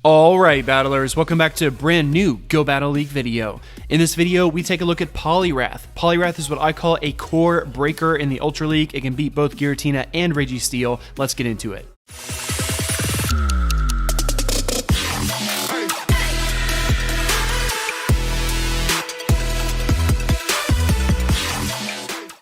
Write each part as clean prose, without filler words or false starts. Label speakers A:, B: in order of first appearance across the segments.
A: Alright battlers, welcome back to a brand new Go Battle League video. In this video, we take a look at Poliwrath. Poliwrath is what I call a core breaker in the Ultra League. It can beat both Giratina and Registeel. Let's get into it.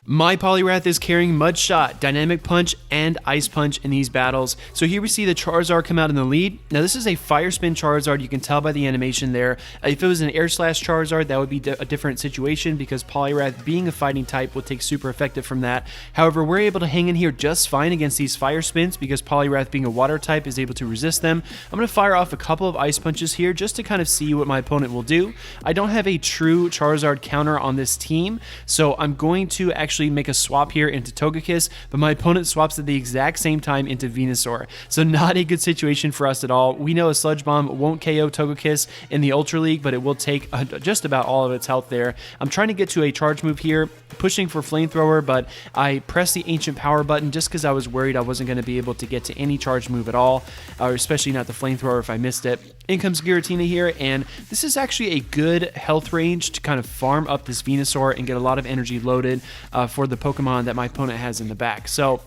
A: My Poliwrath is carrying Mud Shot, Dynamic Punch, and Ice Punch in these battles. So here we see the Charizard come out in the lead. Now this is a Fire Spin Charizard, you can tell by the animation there. If it was an Air Slash Charizard, that would be a different situation because Poliwrath, being a fighting type, will take super effective from that. However, we're able to hang in here just fine against these Fire Spins because Poliwrath, being a Water type, is able to resist them. I'm going to fire off a couple of Ice Punches here just to kind of see what my opponent will do. I don't have a true Charizard counter on this team, so I'm going to actually make a swap here into Togekiss, but my opponent swaps at the exact same time into Venusaur. So not a good situation for us at all. We know a Sludge Bomb won't KO Togekiss in the Ultra League, but it will take just about all of its health there. I'm trying to get to a charge move here, pushing for Flamethrower, but I pressed the Ancient Power button just because I was worried I wasn't going to be able to get to any charge move at all, especially not the Flamethrower if I missed it. In comes Giratina here, and this is actually a good health range to kind of farm up this Venusaur and get a lot of energy loaded for the Pokemon that my opponent has in the back. So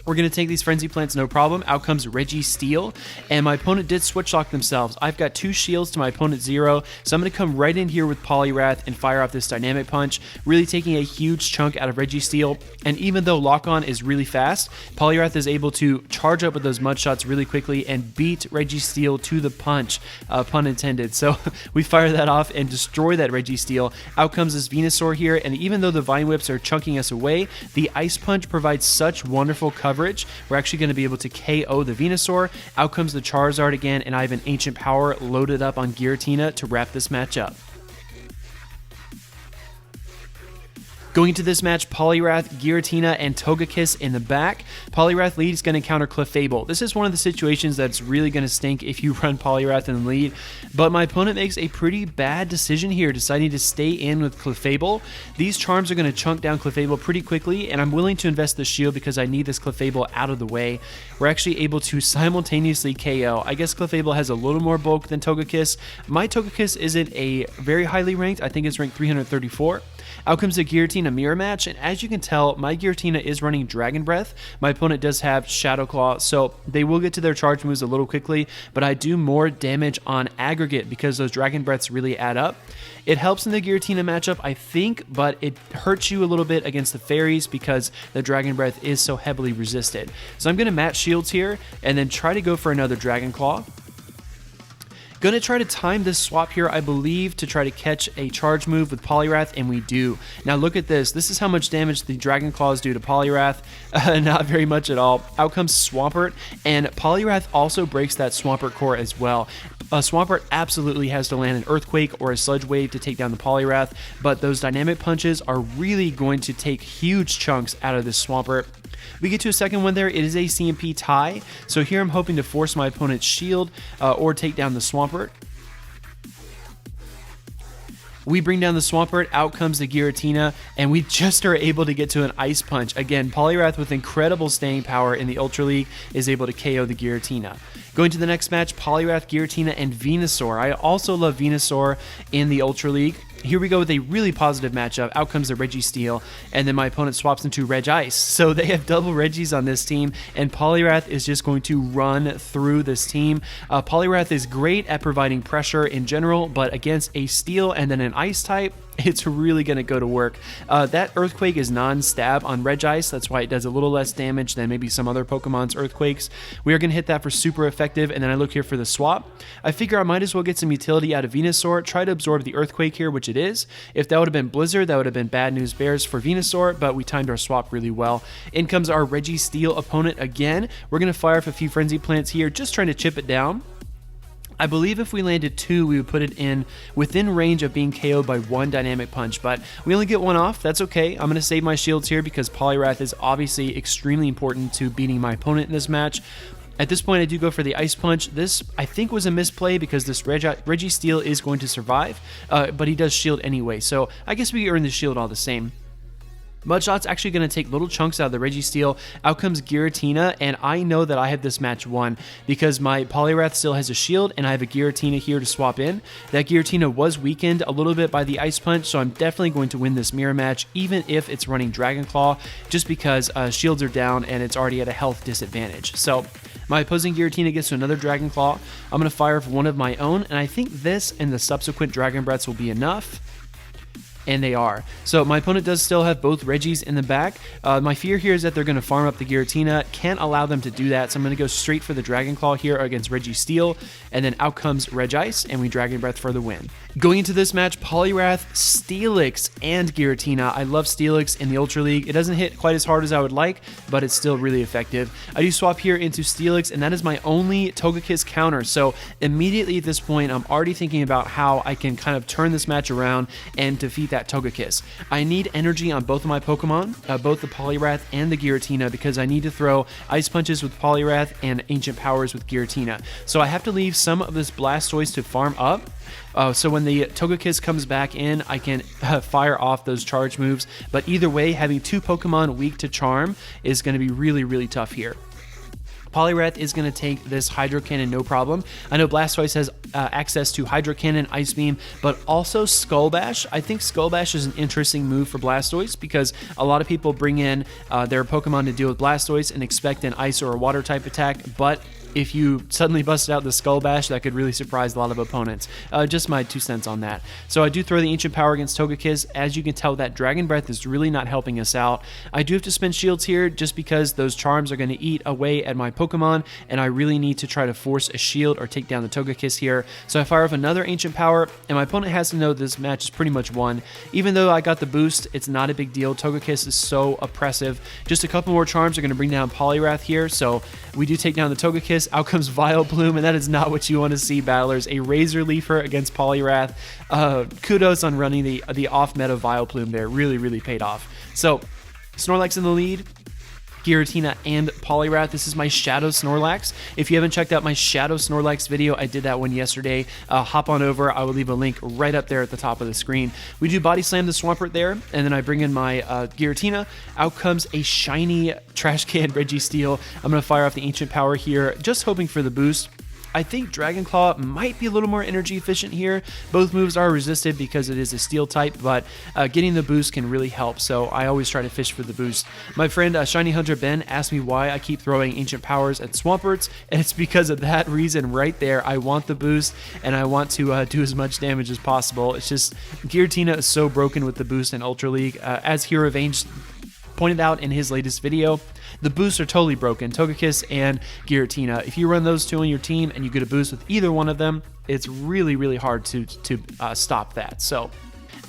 A: we're going to take these Frenzy Plants, no problem. Out comes Registeel, and my opponent did Switch Lock themselves. I've got 2 shields to my opponent's 0, so I'm going to come right in here with Poliwrath and fire off this Dynamic Punch, really taking a huge chunk out of Registeel. And even though Lock On is really fast, Poliwrath is able to charge up with those Mud Shots really quickly and beat Registeel to the punch, pun intended. So we fire that off and destroy that Registeel. Out comes this Venusaur here, and even though the Vine Whips are chunking us away, the Ice Punch provides such wonderful coverage. We're actually going to be able to KO the Venusaur. Out comes the Charizard again, and I have an Ancient Power loaded up on Giratina to wrap this match up. Going into this match, Poliwrath, Giratina, and Togekiss in the back. Poliwrath lead is going to counter Clefable. This is one of the situations that's really going to stink if you run Poliwrath in the lead, but my opponent makes a pretty bad decision here, deciding to stay in with Clefable. These charms are going to chunk down Clefable pretty quickly, and I'm willing to invest the shield because I need this Clefable out of the way. We're actually able to simultaneously KO. I guess Clefable has a little more bulk than Togekiss. My Togekiss isn't a very highly ranked. I think it's ranked 334. Out comes the Giratina mirror match, and as you can tell, my Giratina is running Dragon Breath. My opponent does have Shadow Claw, so they will get to their charge moves a little quickly, but I do more damage on aggregate because those Dragon Breaths really add up. It helps in the Giratina matchup, I think, but it hurts you a little bit against the Fairies because the Dragon Breath is so heavily resisted. So I'm going to match shields here and then try to go for another Dragon Claw. Going to try to time this swap here, I believe, to try to catch a charge move with Poliwrath, and we do. Now look at this. This is how much damage the Dragon Claws do to Poliwrath. Not very much at all. Out comes Swampert, and Poliwrath also breaks that Swampert core as well. Swampert absolutely has to land an Earthquake or a Sludge Wave to take down the Poliwrath, but those Dynamic Punches are really going to take huge chunks out of this Swampert. We get to a second one there. It is a CMP tie, so here I'm hoping to force my opponent's shield or take down the Swampert. We bring down the Swampert, out comes the Giratina, and we just are able to get to an Ice Punch. Again, Poliwrath with incredible staying power in the Ultra League is able to KO the Giratina. Going to the next match, Poliwrath, Giratina, and Venusaur. I also love Venusaur in the Ultra League. Here we go with a really positive matchup. Out comes the Registeel, and then my opponent swaps into Regice. So they have double Regis on this team, and Poliwrath is just going to run through this team. Poliwrath is great at providing pressure in general, but against a Steel and then an Ice type, it's really going to go to work. That Earthquake is non-stab on Regice. That's why it does a little less damage than maybe some other Pokemon's Earthquakes. We are going to hit that for super effective, and then I look here for the swap. I figure I might as well get some utility out of Venusaur, try to absorb the Earthquake here, which it is. If that would have been Blizzard, that would have been bad news bears for Venusaur, but we timed our swap really well. In comes our Registeel opponent again. We're going to fire off a few Frenzy Plants here, just trying to chip it down. I believe if we landed 2, we would put it in within range of being KO'd by 1 Dynamic Punch, but we only get 1 off. That's okay. I'm going to save my shields here because Poliwrath is obviously extremely important to beating my opponent in this match. At this point, I do go for the Ice Punch. This, I think, was a misplay because this Registeel is going to survive, but he does shield anyway, so I guess we earn the shield all the same. Mudshot's actually going to take little chunks out of the Registeel. Out comes Giratina, and I know that I have this match won because my Poliwrath still has a shield, and I have a Giratina here to swap in. That Giratina was weakened a little bit by the Ice Punch, so I'm definitely going to win this mirror match, even if it's running Dragon Claw, just because shields are down and it's already at a health disadvantage. So my opposing Giratina gets to another Dragon Claw. I'm going to fire off one of my own, and I think this and the subsequent Dragon Breaths will be enough. And they are. So my opponent does still have both Regis in the back. My fear here is that they're going to farm up the Giratina. Can't allow them to do that, so I'm going to go straight for the Dragon Claw here against Registeel, and then out comes Regice, and we Dragon Breath for the win. Going into this match, Poliwrath, Steelix, and Giratina. I love Steelix in the Ultra League. It doesn't hit quite as hard as I would like, but it's still really effective. I do swap here into Steelix, and that is my only Togekiss counter. So immediately at this point, I'm already thinking about how I can kind of turn this match around and defeat that Togekiss. I need energy on both of my Pokemon, both the Poliwrath and the Giratina, because I need to throw Ice Punches with Poliwrath and Ancient Powers with Giratina. So I have to leave some of this Blastoise to farm up. So when the Togekiss comes back in, I can fire off those charge moves. But either way, having two Pokemon weak to Charm is going to be really, really tough here. Poliwrath is going to take this Hydro Cannon no problem. I know Blastoise has access to Hydro Cannon, Ice Beam, but also Skull Bash. I think Skull Bash is an interesting move for Blastoise because a lot of people bring in their Pokemon to deal with Blastoise and expect an Ice or a Water type attack, but if you suddenly busted out the Skull Bash, that could really surprise a lot of opponents. Just my 2 cents on that. So I do throw the Ancient Power against Togekiss. As you can tell, that Dragon Breath is really not helping us out. I do have to spend shields here just because those charms are going to eat away at my Pokemon, and I really need to try to force a shield or take down the Togekiss here. So I fire off another Ancient Power, and my opponent has to know this match is pretty much won. Even though I got the boost, it's not a big deal. Togekiss is so oppressive. Just a couple more charms are going to bring down Poliwrath here, so we do take down the Togekiss. Out comes Vileplume, and that is not what you want to see, battlers. A Razor Leafer against Poliwrath. Kudos on running the off-meta Vileplume there. Really, really paid off. So, Snorlax in the lead. Giratina and Poliwrath. This is my Shadow Snorlax. If you haven't checked out my Shadow Snorlax video, I did that one yesterday. Hop on over. I will leave a link right up there at the top of the screen. We do Body Slam the Swampert there, and then I bring in my Giratina. Out comes a shiny trash can Registeel. I'm going to fire off the Ancient Power here, just hoping for the boost. I think Dragon Claw might be a little more energy efficient here. Both moves are resisted because it is a steel type, but getting the boost can really help, so I always try to fish for the boost. My friend Shiny Hunter Ben asked me why I keep throwing Ancient Powers at Swamperts, and it's because of that reason right there. I want the boost, and I want to do as much damage as possible. It's just Giratina is so broken with the boost in Ultra League. As Hero Vange pointed out in his latest video, the boosts are totally broken, Togekiss and Giratina. If you run those two on your team and you get a boost with either one of them, it's really, really hard to stop that. So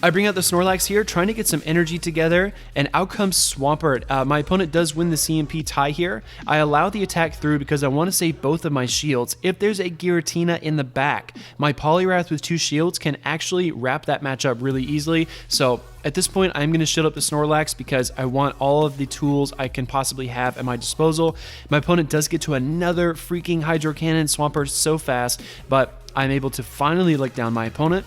A: I bring out the Snorlax here, trying to get some energy together, and out comes Swampert. My opponent does win the CMP tie here. I allow the attack through because I want to save both of my shields. If there's a Giratina in the back, my Poliwrath with 2 shields can actually wrap that matchup really easily. So at this point, I'm going to shield up the Snorlax because I want all of the tools I can possibly have at my disposal. My opponent does get to another freaking Hydro Cannon. Swampert so fast, but I'm able to finally lick down my opponent.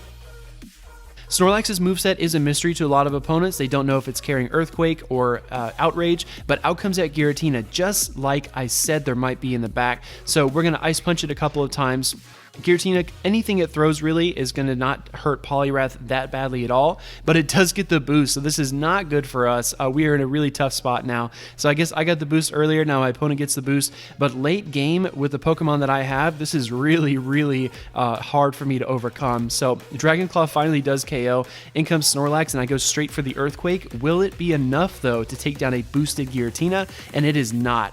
A: Snorlax's moveset is a mystery to a lot of opponents. They don't know if it's carrying Earthquake or Outrage, but out comes that Giratina, just like I said there might be in the back. So we're going to Ice Punch it a couple of times. Giratina, anything it throws really is going to not hurt Poliwrath that badly at all, but it does get the boost, so this is not good for us. We are in a really tough spot now. So I guess I got the boost earlier, now my opponent gets the boost, but late game with the Pokemon that I have, this is really, really hard for me to overcome. So Dragon Claw finally does KO. In comes Snorlax, and I go straight for the Earthquake. Will it be enough, though, to take down a boosted Giratina? And it is not.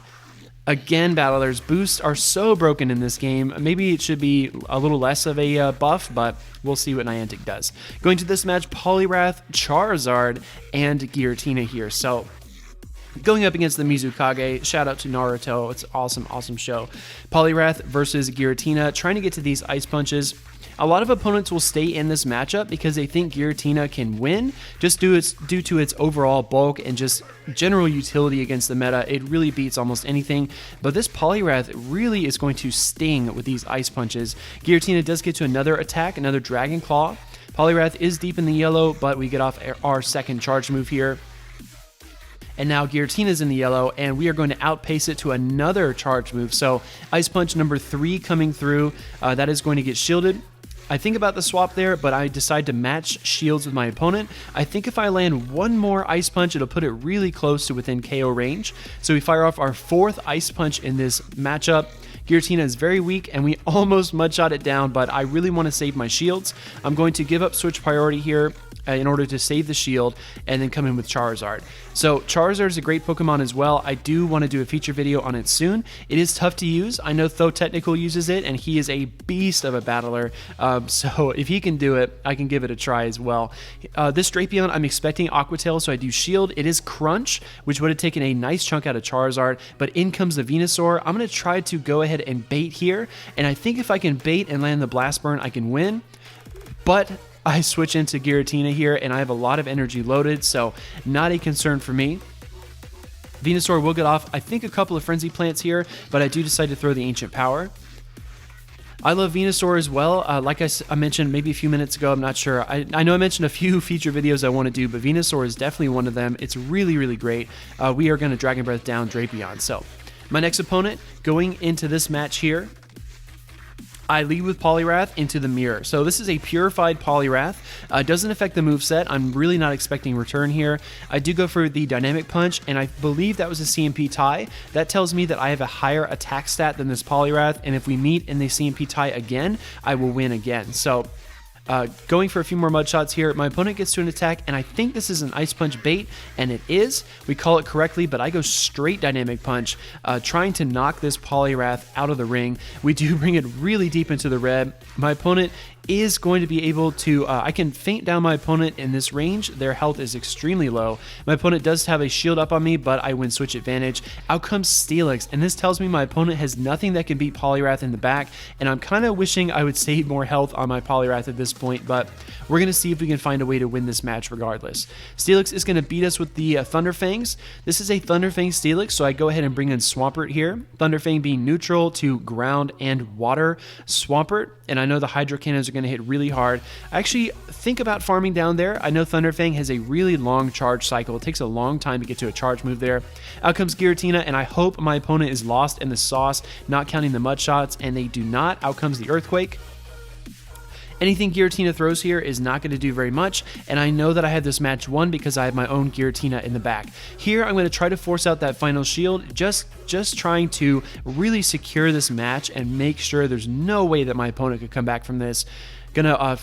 A: Again, battlers, boosts are so broken in this game. Maybe it should be a little less of a buff, but we'll see what Niantic does. Going to this match, Poliwrath, Charizard, and Giratina here. So going up against the Mizukage, shout out to Naruto. It's an awesome, awesome show. Poliwrath versus Giratina, trying to get to these Ice Punches. A lot of opponents will stay in this matchup because they think Giratina can win just due to its overall bulk and just general utility against the meta. It really beats almost anything, but this Poliwrath really is going to sting with these Ice Punches. Giratina does get to another attack, another Dragon Claw. Poliwrath is deep in the yellow, but we get off our second charge move here. and now Giratina's in the yellow, and we are going to outpace it to another charge move. So Ice Punch number 3 coming through, that is going to get shielded. I think about the swap there, but I decide to match shields with my opponent. I think if I land one more Ice Punch, it'll put it really close to within KO range. So we fire off our 4th Ice Punch in this matchup. Giratina is very weak, and we almost mudshot it down, but I really want to save my shields. I'm going to give up switch priority here in order to save the shield, and then come in with Charizard. So Charizard is a great Pokemon as well. I do want to do a feature video on it soon. It is tough to use. I know Tho Technical uses it, and he is a beast of a battler. So if he can do it, I can give it a try as well. This Drapion, I'm expecting Aqua Tail, so I do shield. It is Crunch, which would have taken a nice chunk out of Charizard, but in comes the Venusaur. I'm going to try to go ahead and bait here, and I think if I can bait and land the Blast Burn, I can win. But I switch into Giratina here, and I have a lot of energy loaded, so not a concern for me. Venusaur will get off, I think, a couple of Frenzy Plants here, but I do decide to throw the Ancient Power. I love Venusaur as well. Like I mentioned maybe a few minutes ago, I'm not sure. I know I mentioned a few feature videos I want to do, but Venusaur is definitely one of them. It's really, really great. We are going to Dragon Breath down Drapion. So my next opponent going into this match here, I lead with Poliwrath into the mirror. So this is a purified Poliwrath. Doesn't affect the moveset. I'm really not expecting return here. I do go for the Dynamic Punch, and I believe that was a CMP tie. That tells me that I have a higher attack stat than this Poliwrath, and if we meet in the CMP tie again, I will win again. So going for a few more mud shots here. My opponent gets to an attack, and I think this is an Ice Punch bait, and it is. We call it correctly, but I go straight Dynamic Punch, trying to knock this Poliwrath out of the ring. We do bring it really deep into the red. My opponent is going to be able to, I can feint down my opponent in this range. Their health is extremely low. My opponent does have a shield up on me, but I win switch advantage. Out comes Steelix, and this tells me my opponent has nothing that can beat Poliwrath in the back, and I'm kind of wishing I would save more health on my Poliwrath at this point, but we're going to see if we can find a way to win this match regardless. Steelix is going to beat us with the Thunderfangs. This is a Thunderfang Steelix, so I go ahead and bring in Swampert here. Thunderfang being neutral to ground and water Swampert, and I know the Hydro Cannons are going to hit really hard. I actually think about farming down there. I know Thunderfang has a really long charge cycle. It takes a long time to get to a charge move there. Out comes Giratina, and I hope my opponent is lost in the sauce, not counting the mud shots, and they do not. Out comes the Earthquake. Anything Giratina throws here is not going to do very much, and I know that I have this match won because I have my own Giratina in the back. Here, I'm going to try to force out that final shield, just trying to really secure this match and make sure there's no way that my opponent could come back from this. Gonna,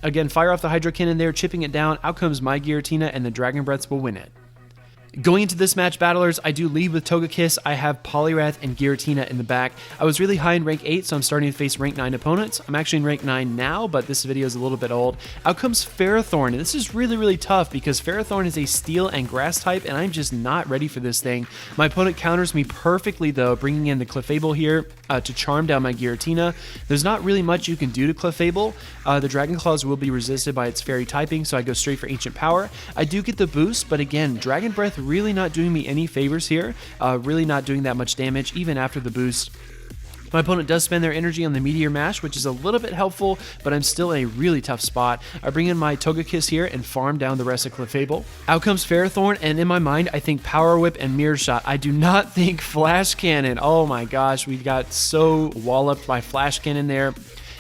A: again, fire off the Hydro Cannon there, chipping it down. Out comes my Giratina, and the Dragon Breaths will win it. Going into this match, battlers, I do lead with Togekiss. I have Poliwrath and Giratina in the back. I was really high in rank 8, so I'm starting to face rank 9 opponents. I'm actually in rank 9 now, but this video is a little bit old. Out comes Ferrothorn, and this is really, really tough because Ferrothorn is a steel and grass type, and I'm just not ready for this thing. My opponent counters me perfectly, though, bringing in the Clefable here to charm down my Giratina. There's not really much you can do to Clefable. The Dragon Claws will be resisted by its fairy typing, so I go straight for Ancient Power. I do get the boost, but again, Dragon Breath really not doing me any favors here, really not doing that much damage even after the boost. My opponent does spend their energy on the Meteor Mash, which is a little bit helpful, but I'm still in a really tough spot. I bring in my Togekiss here and farm down the rest of Clefable. Out comes Ferrothorn, and in my mind, I think Power Whip and Mirror Shot. I do not think Flash Cannon. Oh my gosh, we got so walloped by Flash Cannon there.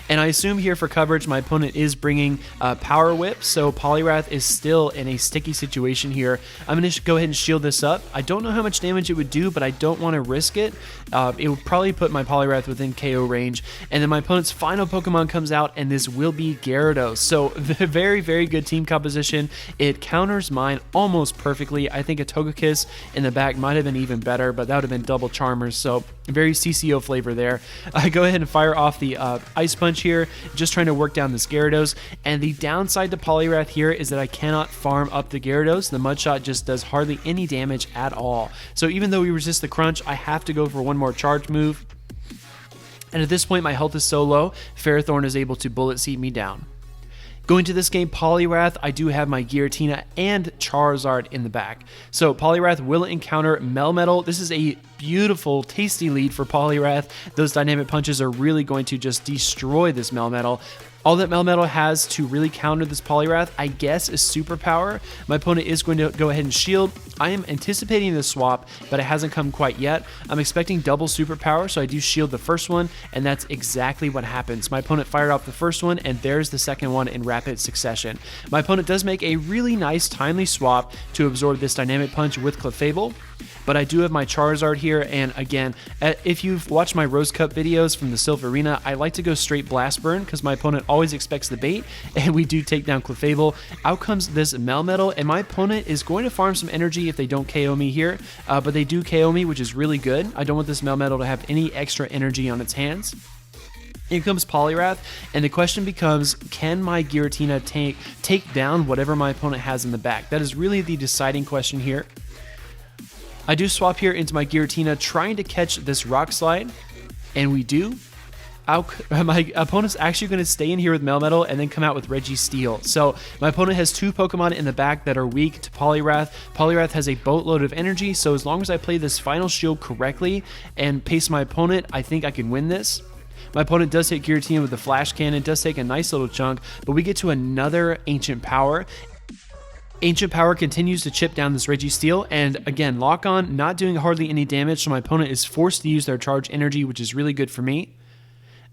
A: And I assume here for coverage, my opponent is bringing Power Whip, so Poliwrath is still in a sticky situation here. I'm going to go ahead and shield this up. I don't know how much damage it would do, but I don't want to risk it. It would probably put my Poliwrath within KO range. And then my opponent's final Pokemon comes out, and this will be Gyarados. So very, very good team composition. It counters mine almost perfectly. I think a Togekiss in the back might have been even better, but that would have been double Charmers, so very CCO flavor there. I go ahead and fire off the Ice Punch here, just trying to work down this Gyarados, and the downside to Poliwrath here is that I cannot farm up the Gyarados. The Mud Shot just does hardly any damage at all. So even though we resist the Crunch, I have to go for one more charge move. And at this point, my health is so low, Ferrothorn is able to Bullet Seed me down. Going to this game, Poliwrath, I do have my Giratina and Charizard in the back. So Poliwrath will encounter Melmetal. This is a beautiful, tasty lead for Poliwrath. Those dynamic punches are really going to just destroy this Melmetal. All that Melmetal has to really counter this Poliwrath, I guess, is Superpower. My opponent is going to go ahead and shield. I am anticipating the swap, but it hasn't come quite yet. I'm expecting double Superpower, so I do shield the first one, and that's exactly what happens. My opponent fired off the first one, and there's the second one in rapid succession. My opponent does make a really nice, timely swap to absorb this dynamic punch with Clefable. But I do have my Charizard here, and again, if you've watched my Rose Cup videos from the Silver Arena, I like to go straight Blast Burn because my opponent always expects the bait, and we do take down Clefable. Out comes this Melmetal, and my opponent is going to farm some energy if they don't KO me here, but they do KO me, which is really good. I don't want this Melmetal to have any extra energy on its hands. In comes Poliwrath, and the question becomes, can my Giratina take down whatever my opponent has in the back? That is really the deciding question here. I do swap here into my Giratina, trying to catch this Rock Slide, and we do. My opponent's actually going to stay in here with Melmetal and then come out with Registeel. So my opponent has two Pokemon in the back that are weak to Poliwrath. Poliwrath has a boatload of energy, so as long as I play this final shield correctly and pace my opponent, I think I can win this. My opponent does hit Giratina with the Flash Cannon, does take a nice little chunk, but we get to another Ancient Power. Ancient Power continues to chip down this Registeel, and again, Lock On not doing hardly any damage, so my opponent is forced to use their charge energy, which is really good for me.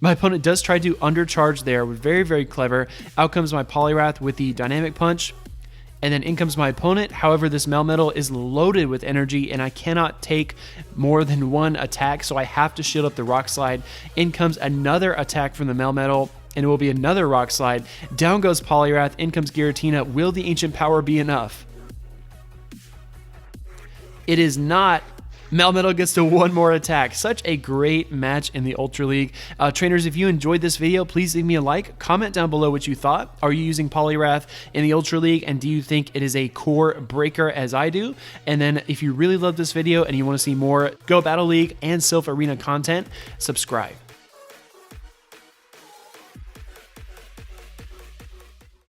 A: My opponent does try to undercharge there, very, very clever. Out comes my Poliwrath with the Dynamic Punch, and then in comes my opponent. However, this Melmetal is loaded with energy, and I cannot take more than one attack, so I have to shield up the Rock Slide. In comes another attack from the Melmetal, and it will be another Rock Slide. Down goes Poliwrath, in comes Giratina. Will the Ancient Power be enough? It is not. Melmetal gets to one more attack. Such a great match in the Ultra League. Trainers, if you enjoyed this video, please leave me a like. Comment down below what you thought. Are you using Poliwrath in the Ultra League, and do you think it is a core breaker as I do? And then if you really love this video and you want to see more Go Battle League and Silph Arena content, subscribe.